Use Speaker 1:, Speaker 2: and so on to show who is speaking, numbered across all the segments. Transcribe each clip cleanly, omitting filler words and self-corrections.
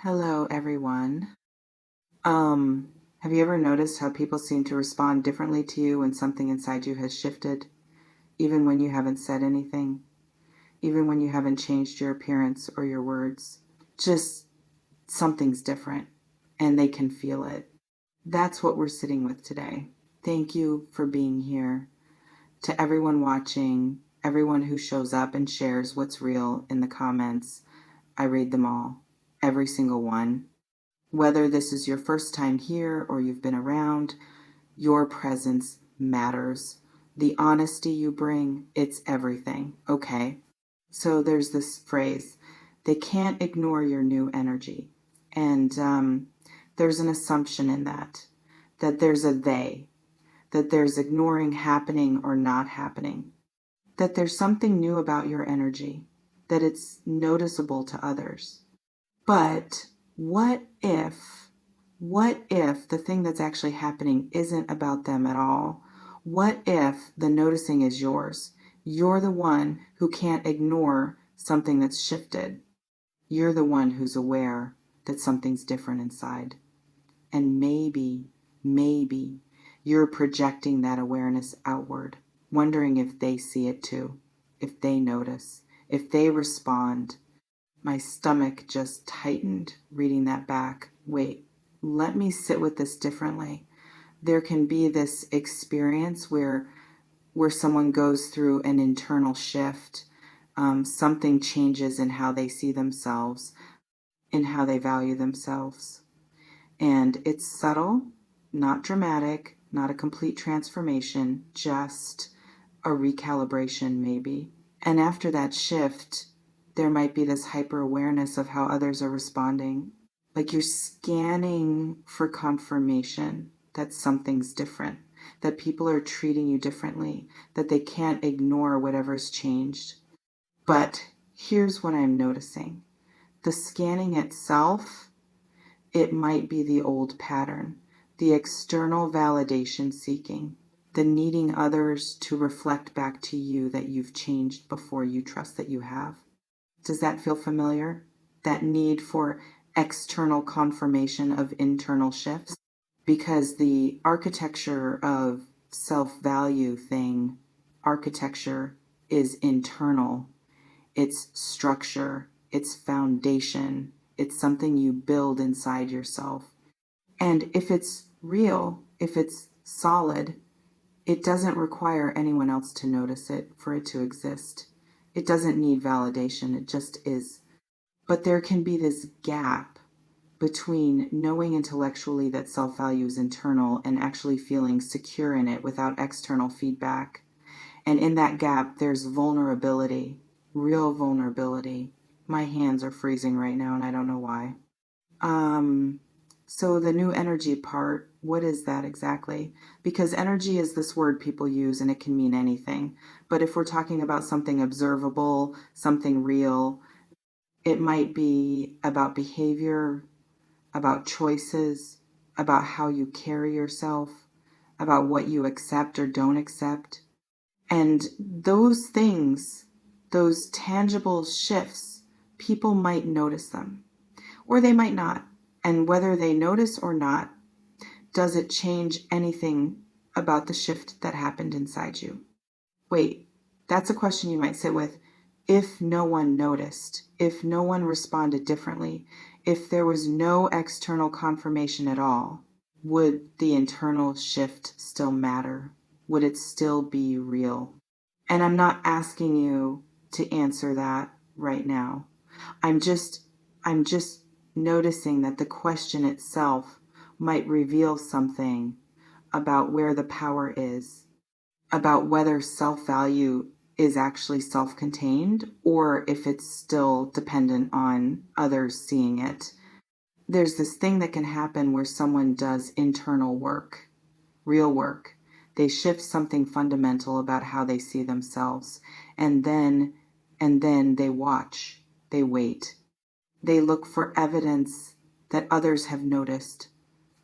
Speaker 1: Hello, everyone. Have you ever noticed how people seem to respond differently to you when something inside you has shifted, even when you haven't said anything, even when you haven't changed your appearance or your words? Just something's different, and they can feel it. That's what we're sitting with today. Thank you for being here. To everyone watching, everyone who shows up and shares what's real in the comments, I read them all, every single one. Whether this is your first time here or you've been around, your presence matters. The honesty you bring, it's everything, okay? So there's this phrase, they can't ignore your new energy. And there's an assumption in that there's a they, that there's ignoring happening or not happening, that there's something new about your energy, that it's noticeable to others. But what if, what if the thing that's actually happening isn't about them at all? What if the noticing is yours? You're the one who can't ignore something that's shifted. You're the one who's aware that something's different inside. And maybe you're projecting that awareness outward, wondering if they see it too, if they notice, if they respond. My stomach just tightened reading that back. Wait, let me sit with this differently. There can be this experience where someone goes through an internal shift. Something changes in how they see themselves, in how they value themselves. And it's subtle, not dramatic, not a complete transformation, just a recalibration maybe. And after that shift, there might be this hyper awareness of how others are responding. Like you're scanning for confirmation that something's different, that people are treating you differently, that they can't ignore whatever's changed. But here's what I'm noticing, the scanning itself, it might be the old pattern, the external validation seeking, the needing others to reflect back to you that you've changed before you trust that you have. Does that feel familiar? That need for external confirmation of internal shifts? Because the architecture of self-value thing, architecture is internal. It's structure, it's foundation, it's something you build inside yourself. And if it's real, if it's solid, it doesn't require anyone else to notice it for it to exist. It doesn't need validation, it just is. But there can be this gap between knowing intellectually that self-value is internal and actually feeling secure in it without external feedback. And in that gap, there's vulnerability, real vulnerability. My hands are freezing right now and I don't know why. So the new energy part, what is that exactly? Because energy is this word people use and it can mean anything. But if we're talking about something observable, something real, it might be about behavior, about choices, about how you carry yourself, about what you accept or don't accept. And those things, those tangible shifts, people might notice them or they might not. And whether they notice or not, does it change anything about the shift that happened inside you? Wait, that's a question you might sit with. If no one noticed, if no one responded differently, if there was no external confirmation at all, would the internal shift still matter? Would it still be real? And I'm not asking you to answer that right now. I'm just noticing that the question itself might reveal something about where the power is, about whether self-value is actually self-contained or if it's still dependent on others seeing it. There's this thing that can happen where someone does internal work, real work. They shift something fundamental about how they see themselves, and then they watch, they wait. They look for evidence that others have noticed,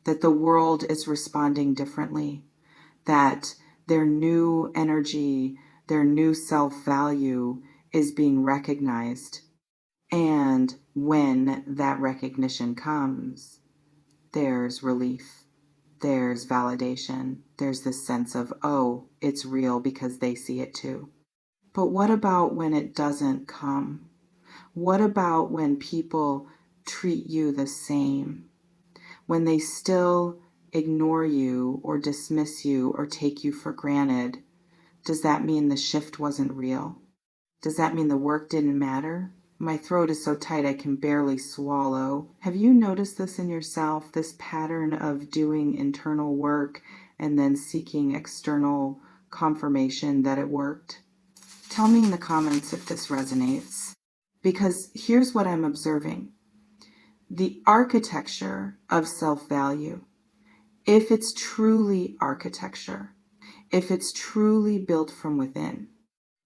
Speaker 1: that the world is responding differently, that their new energy, their new self-value is being recognized. And when that recognition comes, there's relief, there's validation, there's this sense of, oh, it's real because they see it too. But what about when it doesn't come? What about when people treat you the same? When they still ignore you or dismiss you or take you for granted? Does that mean the shift wasn't real? Does that mean the work didn't matter? My throat is so tight I can barely swallow. Have you noticed this in yourself, this pattern of doing internal work and then seeking external confirmation that it worked? Tell me in the comments if this resonates. Because here's what I'm observing. The architecture of self-value, if it's truly architecture, if it's truly built from within,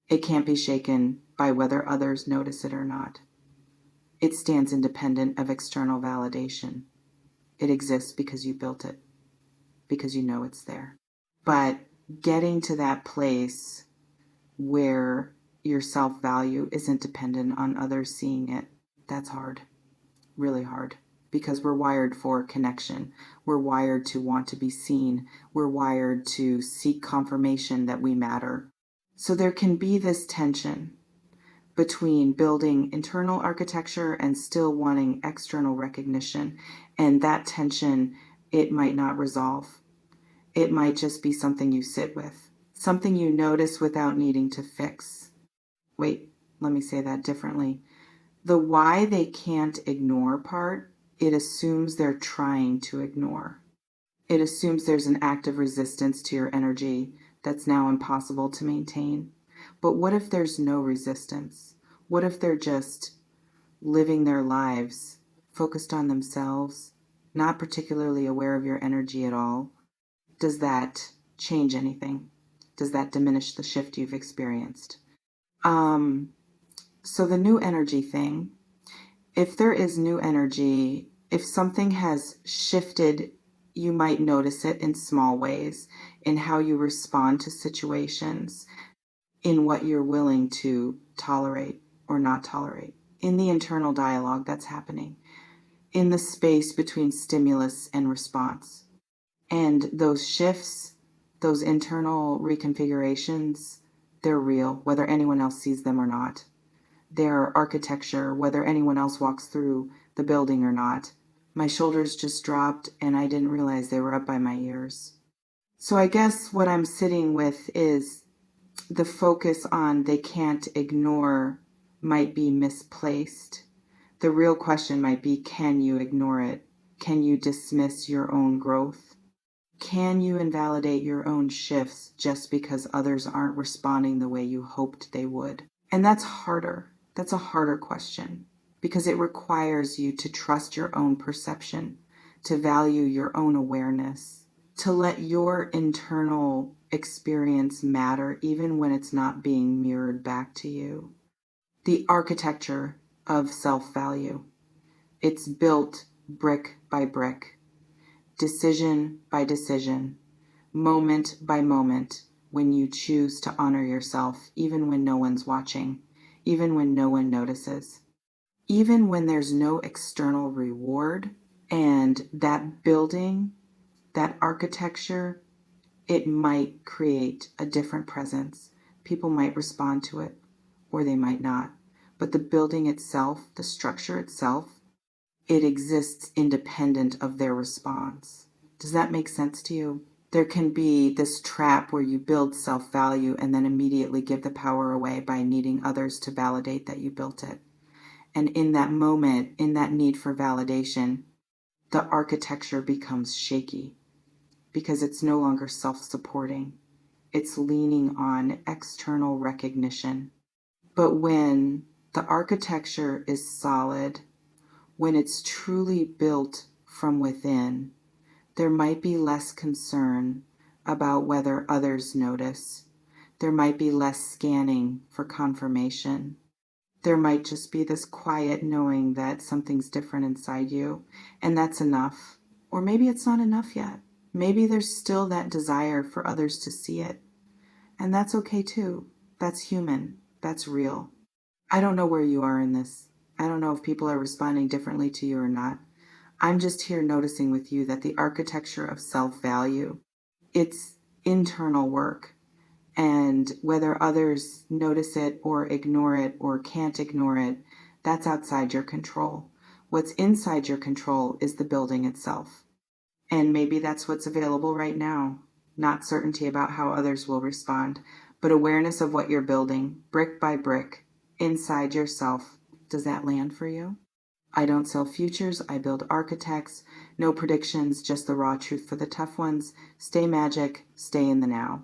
Speaker 1: it can't be shaken by whether others notice it or not. It stands independent of external validation. It exists because you built it, because you know it's there. But getting to that place where your self-value isn't dependent on others seeing it, that's hard, really hard, because we're wired for connection. We're wired to want to be seen. We're wired to seek confirmation that we matter. So there can be this tension between building internal architecture and still wanting external recognition. And that tension, it might not resolve. It might just be something you sit with, something you notice without needing to fix. Wait, let me say that differently. The why they can't ignore part, it assumes they're trying to ignore. It assumes there's an active resistance to your energy that's now impossible to maintain. But what if there's no resistance? What if they're just living their lives, focused on themselves, not particularly aware of your energy at all? Does that change anything? Does that diminish the shift you've experienced? So the new energy thing, if there is new energy, if something has shifted, you might notice it in small ways, in how you respond to situations, in what you're willing to tolerate or not tolerate, in the internal dialogue that's happening, in the space between stimulus and response. And those shifts, those internal reconfigurations, they're real, whether anyone else sees them or not. Their architecture, whether anyone else walks through the building or not. My shoulders just dropped and I didn't realize they were up by my ears. So I guess what I'm sitting with is the focus on they can't ignore might be misplaced. The real question might be, can you ignore it? Can you dismiss your own growth? Can you invalidate your own shifts just because others aren't responding the way you hoped they would? And that's harder. That's a harder question because it requires you to trust your own perception, to value your own awareness, to let your internal experience matter even when it's not being mirrored back to you. The architecture of self-value. It's built brick by brick, decision by decision, moment by moment, when you choose to honor yourself, even when no one's watching, even when no one notices, even when there's no external reward. And that building, that architecture, it might create a different presence. People might respond to it, or they might not. But the building itself, the structure itself, it exists independent of their response. Does that make sense to you? There can be this trap where you build self-value and then immediately give the power away by needing others to validate that you built it. And in that moment, in that need for validation, the architecture becomes shaky because it's no longer self-supporting. It's leaning on external recognition. But when the architecture is solid, when it's truly built from within, there might be less concern about whether others notice. There might be less scanning for confirmation. There might just be this quiet knowing that something's different inside you, and that's enough. Or maybe it's not enough yet. Maybe there's still that desire for others to see it. And that's okay too. That's human. That's real. I don't know where you are in this. I don't know if people are responding differently to you or not. I'm just here noticing with you that the architecture of self-value, it's internal work. And whether others notice it or ignore it or can't ignore it, that's outside your control. What's inside your control is the building itself. And maybe that's what's available right now. Not certainty about how others will respond, but awareness of what you're building, brick by brick, inside yourself. Does that land for you? I don't sell futures, I build architects. No predictions, just the raw truth for the tough ones. Stay magic, stay in the now.